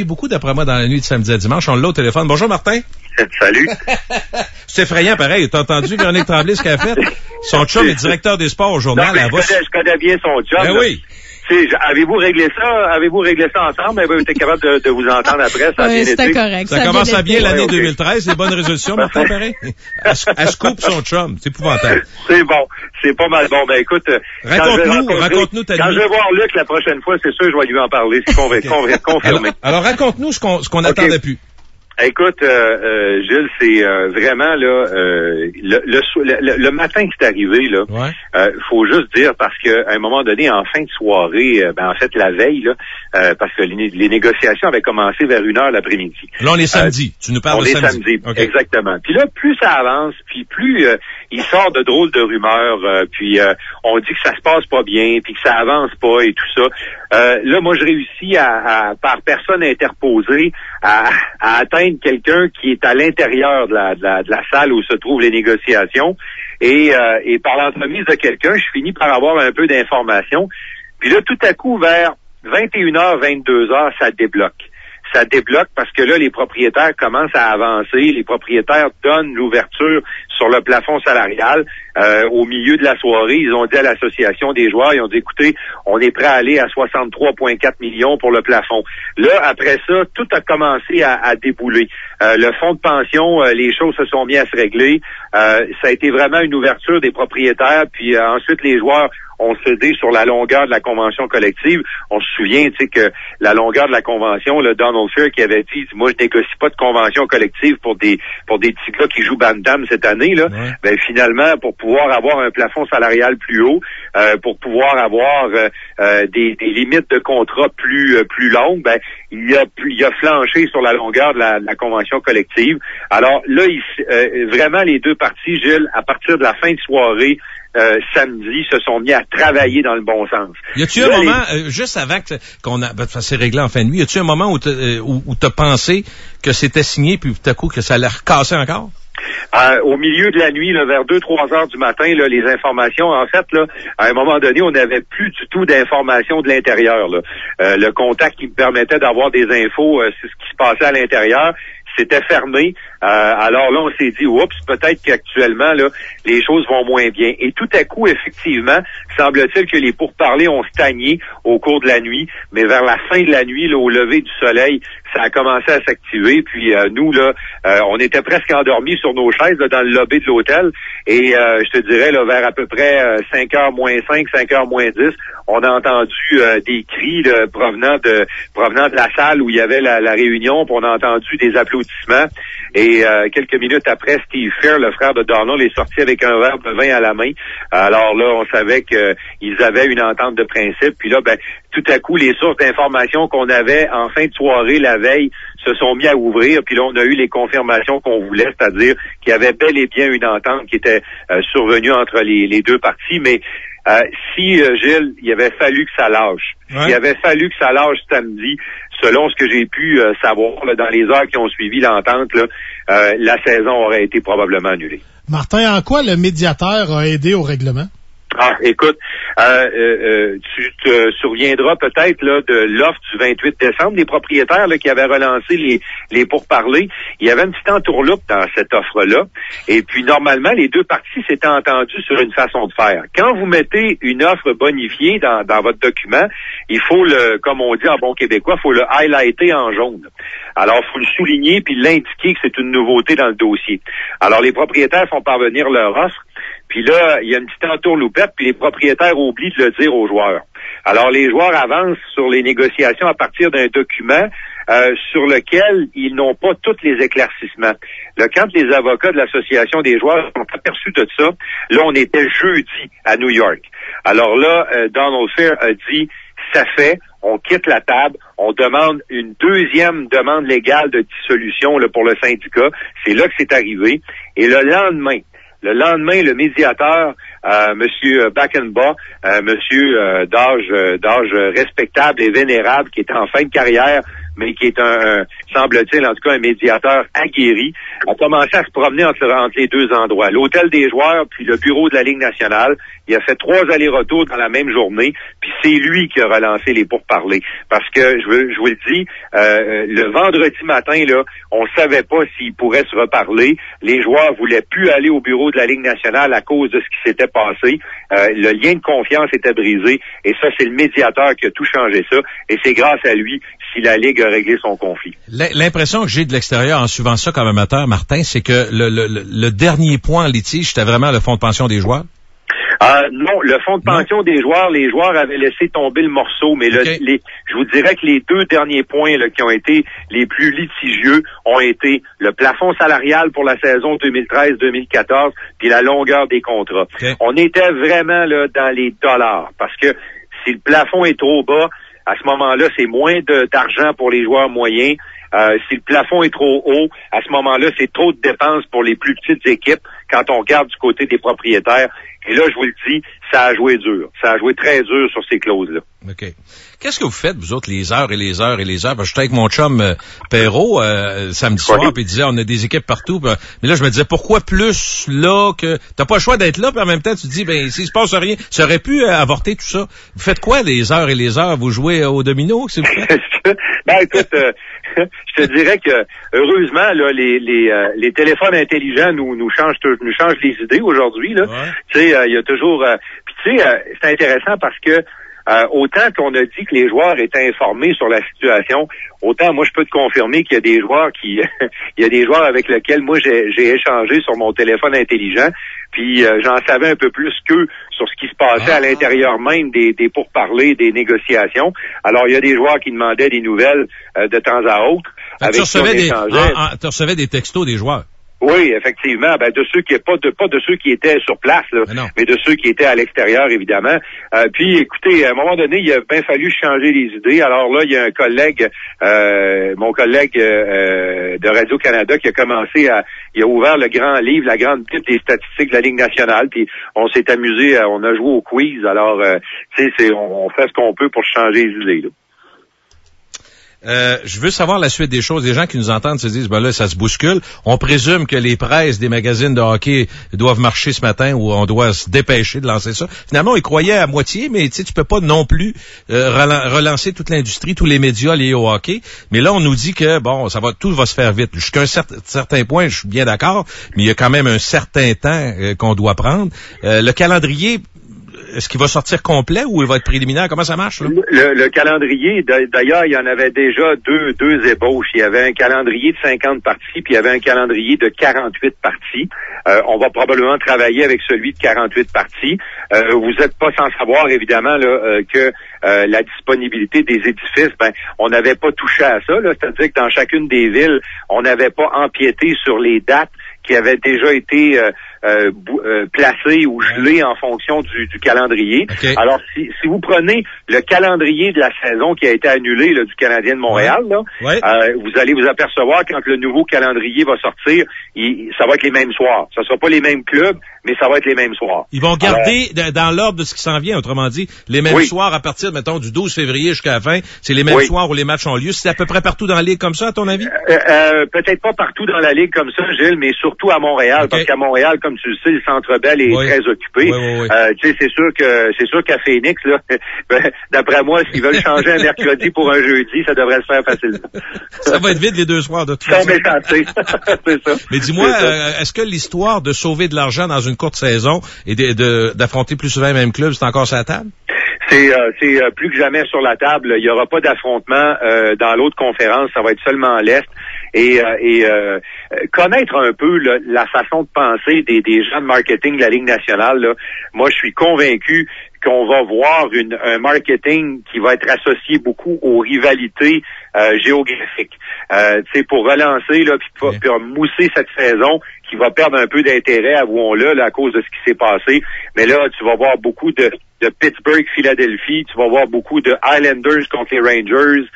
Beaucoup d'après moi dans la nuit de samedi à dimanche. On l'a au téléphone. Bonjour Martin. Salut. C'est effrayant pareil. T'as entendu Véronique Tremblay ce qu'elle a fait? Son chum est directeur des sports au journal. Non, je connais bien son chum. Ben oui. Avez-vous réglé ça ensemble? Vous êtes capable de vous entendre après? Ça a bien c'était été. correct. Ça commence à bien l'année 2013. Les bonnes résolutions, Martin, pareil. Elle se coupe son chum. C'est épouvantable. C'est bon. C'est pas mal bon. Ben écoute, raconte-nous ta nuit. Quand je vais voir Luc la prochaine fois, c'est sûr que je vais lui en parler. C'est confirmé. Alors raconte-nous ce qu'on n'attendait plus. Écoute, Gilles, c'est vraiment là le matin que c'est arrivé là. Ouais. Faut juste dire parce que à un moment donné, en fin de soirée, en fait la veille là, parce que les négociations avaient commencé vers 1h l'après-midi. Là, on est samedi. Tu nous parles de samedi. On est samedi, okay. Exactement. Puis là, plus ça avance, puis plus il sort de drôles de rumeurs, puis on dit que ça se passe pas bien, puis que ça avance pas et tout ça. Là, moi, je réussis à par personne interposée à atteindre quelqu'un qui est à l'intérieur de la salle où se trouvent les négociations et par l'entremise de quelqu'un, je finis par avoir un peu d'informations. Puis là, tout à coup, vers 21h, 22h, ça débloque. Ça débloque parce que là, les propriétaires commencent à avancer. Les propriétaires donnent l'ouverture sur le plafond salarial. Au milieu de la soirée, ils ont dit à l'association des joueurs, ils ont dit, écoutez, on est prêt à aller à 63,4 millions pour le plafond. Là, après ça, tout a commencé à débouler. Le fonds de pension, les choses se sont mises à se régler. Ça a été vraiment une ouverture des propriétaires. Puis ensuite, les joueurs ont cédé sur la longueur de la convention collective. On se souvient, tu sais, que la longueur de la convention, le Donald Fair qui avait dit, moi, je négocie pas de convention collective pour des petits gars qui jouent Bantam cette année, là. Ouais. Ben, finalement, pour pouvoir avoir un plafond salarial plus haut, pour pouvoir avoir des limites de contrat plus longues, ben, il a flanché sur la longueur de la convention collective. Alors là, vraiment, les deux parties, Gilles, à partir de la fin de soirée, samedi, se sont mis à travailler dans le bon sens. Y a-tu un moment, juste avant qu'on a, ça s'est réglé en fin de nuit, y a-tu un moment où t'as pensé que c'était signé puis tout à coup que ça allait recasser encore? Au milieu de la nuit, là, vers 2-3 heures du matin, là, les informations, en fait, là, à un moment donné, on n'avait plus du tout d'informations de l'intérieur. Là. Le contact qui me permettait d'avoir des infos sur ce qui se passait à l'intérieur, c'était fermé. Alors là, on s'est dit, oups, peut-être qu'actuellement, là, les choses vont moins bien. Et tout à coup, effectivement, semble-t-il que les pourparlers ont stagné au cours de la nuit, mais vers la fin de la nuit, là, au lever du soleil, ça a commencé à s'activer. Puis nous, là, on était presque endormis sur nos chaises là, dans le lobby de l'hôtel. Et je te dirais, là, vers à peu près 5h moins 5, 5h moins 10, on a entendu des cris là, provenant de la salle où il y avait la réunion, puis on a entendu des applaudissements. Et quelques minutes après, Steve Fair, le frère de Donald, est sorti avec un verre de vin à la main. Alors là, on savait qu'ils avaient une entente de principe. Puis là, ben, tout à coup, les sources d'informations qu'on avait en fin de soirée la veille se sont mis à ouvrir. Puis là, on a eu les confirmations qu'on voulait, c'est-à-dire qu'il y avait bel et bien une entente qui était survenue entre les deux parties. Mais si, Gilles, il avait fallu que ça lâche. Ouais. Il avait fallu que ça lâche samedi, selon ce que j'ai pu savoir là, dans les heures qui ont suivi l'entente, là, la saison aurait été probablement annulée. Martin, en quoi le médiateur a aidé au règlement? Écoute, tu te souviendras peut-être là de l'offre du 28 décembre, les propriétaires là, qui avaient relancé les pourparlers. Il y avait une petite entourloupe dans cette offre-là. Et puis, normalement, les deux parties s'étaient entendues sur une façon de faire. Quand vous mettez une offre bonifiée dans votre document, il faut comme on dit en bon québécois, il faut le highlighter en jaune. Alors, il faut le souligner puis l'indiquer que c'est une nouveauté dans le dossier. Alors, les propriétaires font parvenir leur offre. Puis là, il y a une petite entourloupette, puis les propriétaires oublient de le dire aux joueurs. Alors, les joueurs avancent sur les négociations à partir d'un document sur lequel ils n'ont pas tous les éclaircissements. Là, quand les avocats de l'Association des joueurs sont aperçus de ça, là, on était jeudi à New York. Alors là, Donald Fair a dit, ça fait, on quitte la table, on demande une deuxième demande légale de dissolution là, pour le syndicat. C'est là que c'est arrivé. Et le lendemain, le médiateur, Monsieur Backenbach, monsieur d'âge respectable et vénérable, qui est en fin de carrière, mais qui est semble-t-il, en tout cas, un médiateur aguerri, a commencé à se promener entre les deux endroits. L'hôtel des joueurs, puis le bureau de la Ligue nationale. Il a fait 3 allers-retours dans la même journée, puis c'est lui qui a relancé les pourparlers. Parce que, je vous le dis, le vendredi matin, là, on savait pas s'il pourrait se reparler. Les joueurs voulaient plus aller au bureau de la Ligue nationale à cause de ce qui s'était passé. Le lien de confiance était brisé, et ça, c'est le médiateur qui a tout changé ça, et c'est grâce à lui si la Ligue a réglé son conflit. L'impression que j'ai de l'extérieur en suivant ça comme amateur, Martin, c'est que le dernier point en litige, c'était vraiment le fonds de pension des joueurs? Non, le fonds de pension des joueurs, les joueurs avaient laissé tomber le morceau, mais je vous dirais que les 2 derniers points là, qui ont été les plus litigieux ont été le plafond salarial pour la saison 2013-2014 puis la longueur des contrats. Okay. On était vraiment là dans les dollars, parce que si le plafond est trop bas, à ce moment-là, c'est moins d'argent pour les joueurs moyens. Si le plafond est trop haut, à ce moment-là, c'est trop de dépenses pour les plus petites équipes quand on regarde du côté des propriétaires. Et là, je vous le dis, ça a joué dur. Ça a joué très dur sur ces clauses-là. OK. Qu'est-ce que vous faites, vous autres, les heures et les heures et les heures? Parce que j'étais avec mon chum Perrault samedi soir, puis il disait, on a des équipes partout. Mais là, je me disais, pourquoi plus là que... T'as pas le choix d'être là, puis en même temps, tu te dis, ben, s'il se passe rien, ça aurait pu avorter tout ça. Vous faites quoi, les heures et les heures? Vous jouez au domino, s'il vous plaît? Ben, écoute, je te dirais que, heureusement, là, les téléphones intelligents nous changent les idées aujourd'hui, là. Ouais. Tu sais, il y a toujours... puis tu sais, c'est intéressant parce que autant qu'on a dit que les joueurs étaient informés sur la situation, autant moi je peux te confirmer qu'il y a des joueurs il y a des joueurs avec lesquels moi j'ai échangé sur mon téléphone intelligent, puis j'en savais un peu plus qu'eux sur ce qui se passait à l'intérieur même des pourparlers, des négociations. Alors il y a des joueurs qui demandaient des nouvelles de temps à autre. Tu recevais des textos des joueurs? Oui, effectivement, de ceux qui pas de ceux qui étaient sur place, là, mais de ceux qui étaient à l'extérieur, évidemment. Puis, écoutez, à un moment donné, il a bien fallu changer les idées. Alors là, il y a un collègue, mon collègue de Radio-Canada, qui a commencé il a ouvert le grand livre, la grande Bible des statistiques de la Ligue nationale. Puis, on s'est amusé, on a joué au quiz. Alors, tu sais, on fait ce qu'on peut pour changer les idées, là. Je veux savoir la suite des choses. Les gens qui nous entendent se disent, ben là, ça se bouscule. On présume que les presses des magazines de hockey doivent marcher ce matin ou on doit se dépêcher de lancer ça. Finalement, on y croyait à moitié, mais tu peux pas non plus relancer toute l'industrie, tous les médias liés au hockey. Mais là, on nous dit que, bon, tout va se faire vite. Jusqu'à un certain point, je suis bien d'accord, mais il y a quand même un certain temps qu'on doit prendre. Le calendrier, est-ce qu'il va sortir complet ou il va être préliminaire? Comment ça marche, là? Le calendrier, d'ailleurs, il y en avait déjà deux ébauches. Il y avait un calendrier de 50 parties, puis il y avait un calendrier de 48 parties. On va probablement travailler avec celui de 48 parties. Vous n'êtes pas sans savoir, évidemment, là, que la disponibilité des édifices, on n'avait pas touché à ça, là. C'est-à-dire que dans chacune des villes, on n'avait pas empiété sur les dates qui avaient déjà été placées ou gelées en fonction du calendrier. Okay. Alors, si vous prenez le calendrier de la saison qui a été annulé là, du Canadien de Montréal, là, vous allez vous apercevoir quand le nouveau calendrier va sortir, ça va être les mêmes soirs. Ça sera pas les mêmes clubs, mais ça va être les mêmes soirs. Ils vont garder, dans l'ordre de ce qui s'en vient, autrement dit, les mêmes soirs à partir, mettons, du 12 février jusqu'à la fin. C'est les mêmes soirs où les matchs ont lieu. C'est à peu près partout dans la Ligue comme ça, à ton avis? Peut-être pas partout dans la Ligue comme ça, Gilles, mais surtout à Montréal. Parce qu'à Montréal, comme tu le sais, le Centre Bell est très occupé. Tu sais, c'est sûr qu'à Phoenix, là, d'après moi, s'ils veulent changer un mercredi pour un jeudi, ça devrait se faire facilement. Ça va être vite les deux soirs de toute façon. C'est ça. Mais dis-moi, est-ce que l'histoire de sauver de l'argent dans une courte saison et d'affronter plus souvent le même club, c'est encore sur la table? C'est plus que jamais sur la table. Il n'y aura pas d'affrontement dans l'autre conférence. Ça va être seulement l'Est. Et connaître un peu la façon de penser des gens de marketing de la Ligue nationale, là, moi, je suis convaincu qu'on va voir un marketing qui va être associé beaucoup aux rivalités géographiques. Tu sais, pour relancer là, puis mousser cette saison qui va perdre un peu d'intérêt, avouons-le, là, à cause de ce qui s'est passé. Mais là, tu vas voir beaucoup de Pittsburgh, Philadelphie, tu vas voir beaucoup de Islanders contre les Rangers.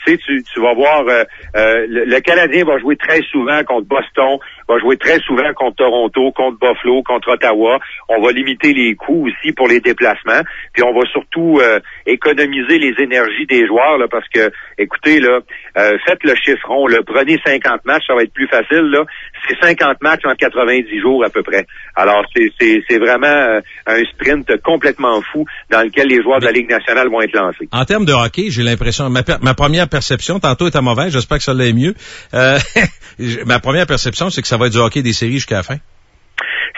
Tu sais, tu vas voir le Canadien va jouer très souvent contre Boston, va jouer très souvent contre Toronto, contre Buffalo, contre Ottawa. On va limiter les coûts aussi pour les déplacements. Puis on va surtout économiser les énergies des joueurs, là, parce que, écoutez, là, faites le chiffron, là, prenez 50 matchs, ça va être plus facile, là. C'est 50 matchs en 90 jours à peu près. Alors, c'est vraiment un sprint complètement fou dans lequel les joueurs de la Ligue nationale vont être lancés. En termes de hockey, j'ai l'impression, ma première perception, tantôt était mauvaise, j'espère que ça l'est mieux. Ma première perception, c'est que ça va être du hockey des séries jusqu'à la fin.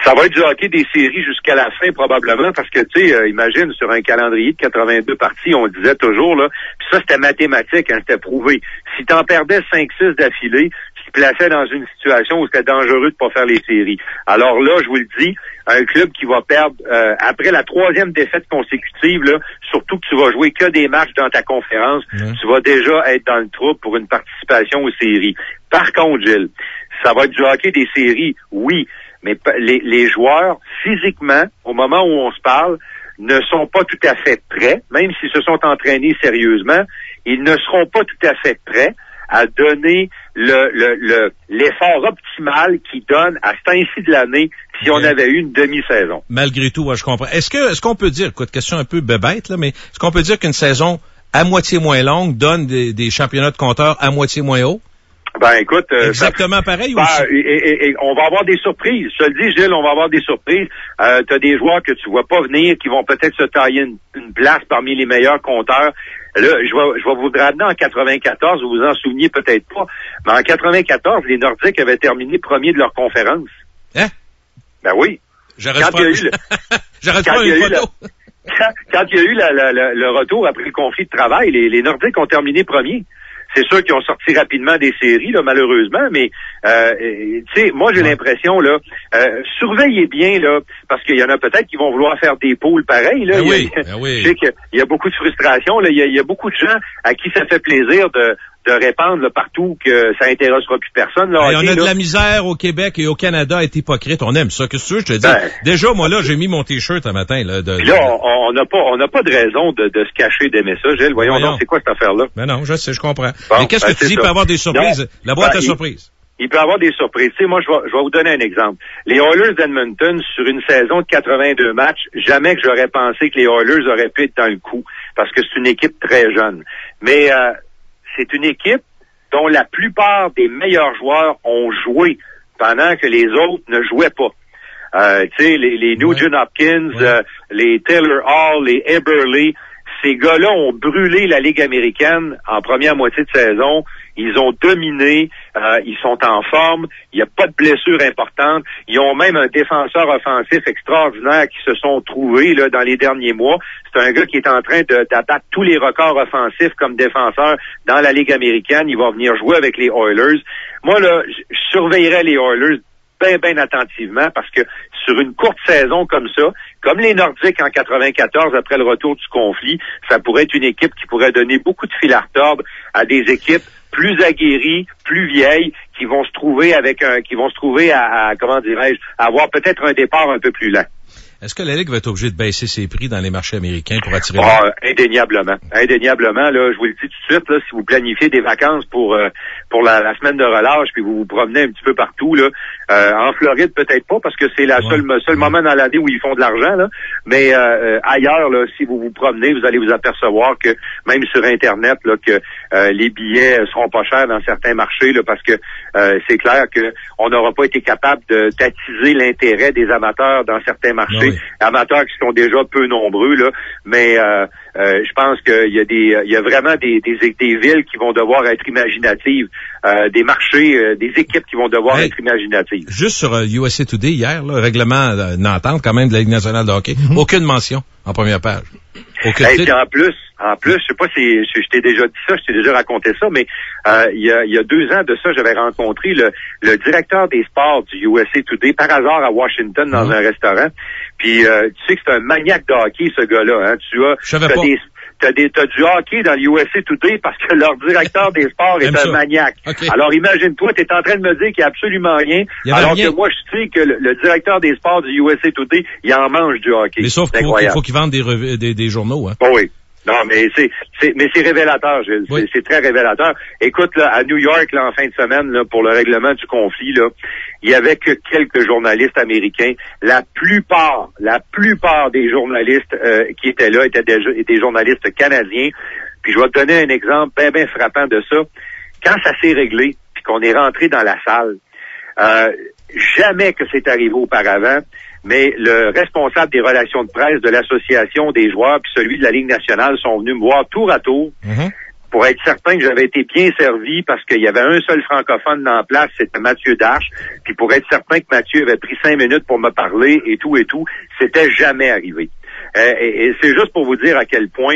Ça va être du hockey des séries jusqu'à la fin, probablement, parce que, tu sais, imagine, sur un calendrier de 82 parties, on disait toujours, là, puis ça, c'était mathématique, hein, c'était prouvé. Si t'en perdais 5-6 d'affilée, tu te plaçais dans une situation où c'était dangereux de pas faire les séries. Alors là, je vous le dis, un club qui va perdre, après la 3e défaite consécutive, là, surtout que tu vas jouer que des matchs dans ta conférence, tu vas déjà être dans le trou pour une participation aux séries. Par contre, Gilles, ça va être du hockey des séries, oui, mais les joueurs, physiquement, au moment où on se parle, ne sont pas tout à fait prêts, même s'ils se sont entraînés sérieusement, ils ne seront pas tout à fait prêts à donner l'effort optimal qu'ils donnent à ce temps-ci de l'année si on avait eu une demi-saison. Malgré tout, ouais, je comprends. Est-ce qu'on peut dire, écoute, question un peu bébête, là, mais est-ce qu'on peut dire qu'une saison à moitié moins longue donne des championnats de compteurs à moitié moins hauts? Ben, écoute, exactement pareil aussi. Et on va avoir des surprises. Je te le dis, Gilles, on va avoir des surprises. T'as des joueurs que tu vois pas venir, qui vont peut-être se tailler une place parmi les meilleurs compteurs. Là, je vais vous ramener en 94, vous vous en souveniez peut-être pas, mais en 94, les Nordiques avaient terminé premier de leur conférence. Hein? Ben oui. J'arrête pas une photo. Quand il y a eu le retour après le conflit de travail, les Nordiques ont terminé premier. C'est sûr qu'ils ont sorti rapidement des séries, là, malheureusement, mais tu sais, moi j'ai l'impression, là, surveillez bien, là, parce qu'il y en a peut-être qui vont vouloir faire des poules pareilles, là. Oui. Je sais qu'il y a beaucoup de frustration, là. Il y a beaucoup de gens à qui ça fait plaisir de répandre là, partout que ça intéressera plus personne. Là, on a de la misère au Québec et au Canada à être hypocrite. On aime ça. Qu'est-ce que tu veux, je te dis? Déjà, moi, là, j'ai mis mon T-shirt un matin. Là, on n'a pas de raison de se cacher d'aimer ça, Gilles. Voyons donc, c'est quoi cette affaire-là? Ben non, je sais, je comprends. Bon, mais qu'est-ce que tu dis? Il peut y avoir des surprises. Non, la boîte à surprises. Il peut y avoir des surprises. Tu sais, moi, je vais vous donner un exemple. Les Oilers d'Edmonton, sur une saison de 82 matchs, jamais que j'aurais pensé que les Oilers auraient pu être dans le coup, parce que c'est une équipe très jeune. Mais c'est une équipe dont la plupart des meilleurs joueurs ont joué pendant que les autres ne jouaient pas. Tu sais, les Nugent Hopkins, les Taylor Hall, les Eberle, ces gars-là ont brûlé la Ligue américaine en première moitié de saison. Ils ont dominé, ils sont en forme, il n'y a pas de blessures importantes. Ils ont même un défenseur offensif extraordinaire qui se sont trouvés là, dans les derniers mois. C'est un gars qui est en train d'abattre tous les records offensifs comme défenseur dans la Ligue américaine. Il va venir jouer avec les Oilers. Moi, là, je surveillerais les Oilers bien attentivement parce que sur une courte saison comme ça, comme les Nordiques en 94 après le retour du conflit, ça pourrait être une équipe qui pourrait donner beaucoup de fil à retordre à des équipes plus aguerries, plus vieilles, qui vont se trouver à comment dirais-je, à avoir peut-être un départ un peu plus lent. Est-ce que la Ligue va être obligée de baisser ses prix dans les marchés américains pour attirer indéniablement. Indéniablement, là, je vous le dis tout de suite, là, si vous planifiez des vacances pour la semaine de relâche, puis vous vous promenez un petit peu partout, là, en Floride, peut-être pas, parce que c'est le seul moment dans l'année où ils font de l'argent, là. Mais ailleurs, là, si vous vous promenez, vous allez vous apercevoir que même sur Internet, là, que les billets seront pas chers dans certains marchés, là, parce que c'est clair que on n'aura pas été capable d'attiser l'intérêt des amateurs dans certains marchés. Amateurs qui sont déjà peu nombreux, là, mais je pense qu'il y a vraiment des villes qui vont devoir être imaginatives, des marchés, des équipes qui vont devoir être imaginatives. Juste sur USA Today hier, là, règlement d'entente quand même de la Ligue nationale de hockey, aucune mention en première page. Puis en plus, je sais pas si je t'ai déjà dit ça, je t'ai déjà raconté ça, mais il y a 2 ans de ça, j'avais rencontré le directeur des sports du USA Today par hasard à Washington dans un restaurant. Puis tu sais que c'est un maniaque de hockey, ce gars-là. Hein. T'as du hockey dans l'USA Today parce que leur directeur des sports est un maniaque. Okay. Alors imagine-toi, t'es en train de me dire qu'il n'y a absolument rien, alors que moi je sais que le directeur des sports du USA Today, il en mange du hockey. Mais sauf qu'il faut qu'ils vendent des journaux. Hein. Oh oui. Non, mais c'est révélateur, Gilles. Oui. C'est très révélateur. Écoute, là, à New York, là, en fin de semaine, là, pour le règlement du conflit, là, il y avait que quelques journalistes américains. La plupart des journalistes qui étaient là étaient des journalistes canadiens. Puis je vais te donner un exemple bien frappant de ça. Quand ça s'est réglé, puis qu'on est rentré dans la salle, jamais que c'est arrivé auparavant, mais le responsable des relations de presse de l'association des joueurs puis celui de la Ligue nationale sont venus me voir tour à tour pour être certain que j'avais été bien servi parce qu'il y avait un seul francophone dans la place, c'était Mathieu Darche, puis pour être certain que Mathieu avait pris 5 minutes pour me parler et tout, c'était jamais arrivé. Et c'est juste pour vous dire à quel point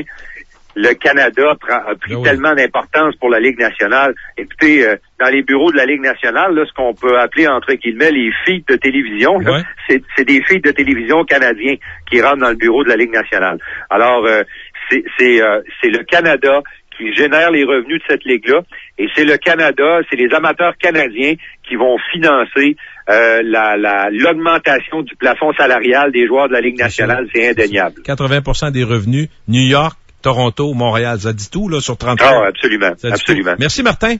le Canada a pris tellement d'importance pour la Ligue nationale. Écoutez, dans les bureaux de la Ligue nationale, là, ce qu'on peut appeler, entre guillemets, les feeds de télévision, là, c'est des feeds de télévision canadiens qui rentrent dans le bureau de la Ligue nationale. Alors, c'est le Canada qui génère les revenus de cette ligue-là, et c'est le Canada, c'est les amateurs canadiens qui vont financer l'augmentation du plafond salarial des joueurs de la Ligue nationale, c'est indéniable. 80% des revenus, New York, Toronto, Montréal, ça dit tout, là, sur 30 ans. Ah, absolument, absolument. Tout. Merci, Martin.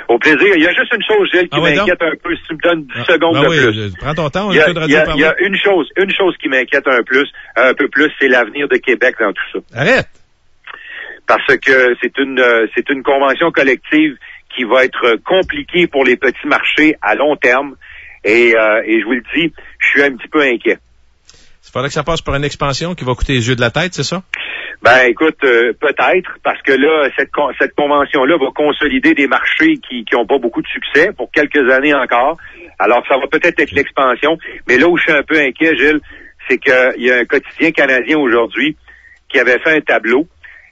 Au plaisir. Il y a juste une chose, Gilles, qui m'inquiète un peu. Si tu me donnes 10 secondes de plus. Prends ton temps, on il y a une chose qui m'inquiète un peu plus, c'est l'avenir de Québec dans tout ça. Arrête! Parce que c'est une convention collective qui va être compliquée pour les petits marchés à long terme. Et je vous le dis, je suis un petit peu inquiet. Il faudrait que ça passe par une expansion qui va coûter les yeux de la tête, c'est ça? Ben, écoute, peut-être, parce que là, cette convention-là va consolider des marchés qui ont pas beaucoup de succès pour quelques années encore. Alors, ça va peut-être être l'expansion. Mais là où je suis un peu inquiet, Gilles, c'est qu'il y a un quotidien canadien aujourd'hui qui avait fait un tableau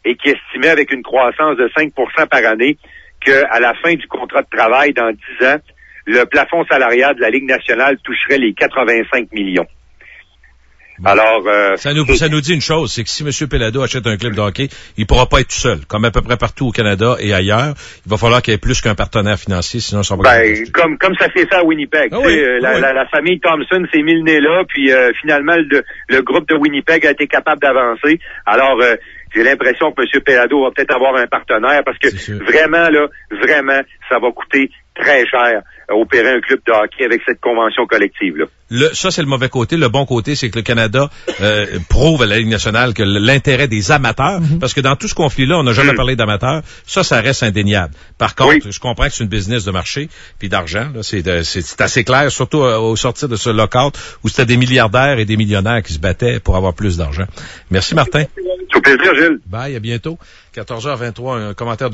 et qui estimait avec une croissance de 5% par année qu'à la fin du contrat de travail dans 10 ans, le plafond salarial de la Ligue nationale toucherait les 85 millions. Bon. Alors, ça nous dit une chose, c'est que si M. Pelado achète un club de hockey, il pourra pas être tout seul. Comme à peu près partout au Canada et ailleurs, il va falloir qu'il y ait plus qu'un partenaire financier, sinon ça va. Comme ça fait ça à Winnipeg. La famille Thompson s'est mis le nez là, puis finalement le groupe de Winnipeg a été capable d'avancer. Alors, j'ai l'impression que M. Pelado va peut-être avoir un partenaire parce que vraiment, ça va coûter très cher opérer un club de hockey avec cette convention collective-là. Ça, c'est le mauvais côté. Le bon côté, c'est que le Canada prouve à la Ligue nationale que l'intérêt des amateurs, parce que dans tout ce conflit-là, on n'a jamais parlé d'amateurs, ça reste indéniable. Par contre, je comprends que c'est une business de marché puis d'argent. Là, c'est assez clair, surtout au sortir de ce lockout où c'était des milliardaires et des millionnaires qui se battaient pour avoir plus d'argent. Merci, Martin. C'est au plaisir, Gilles. Bye, à bientôt. 14h23, un commentaire de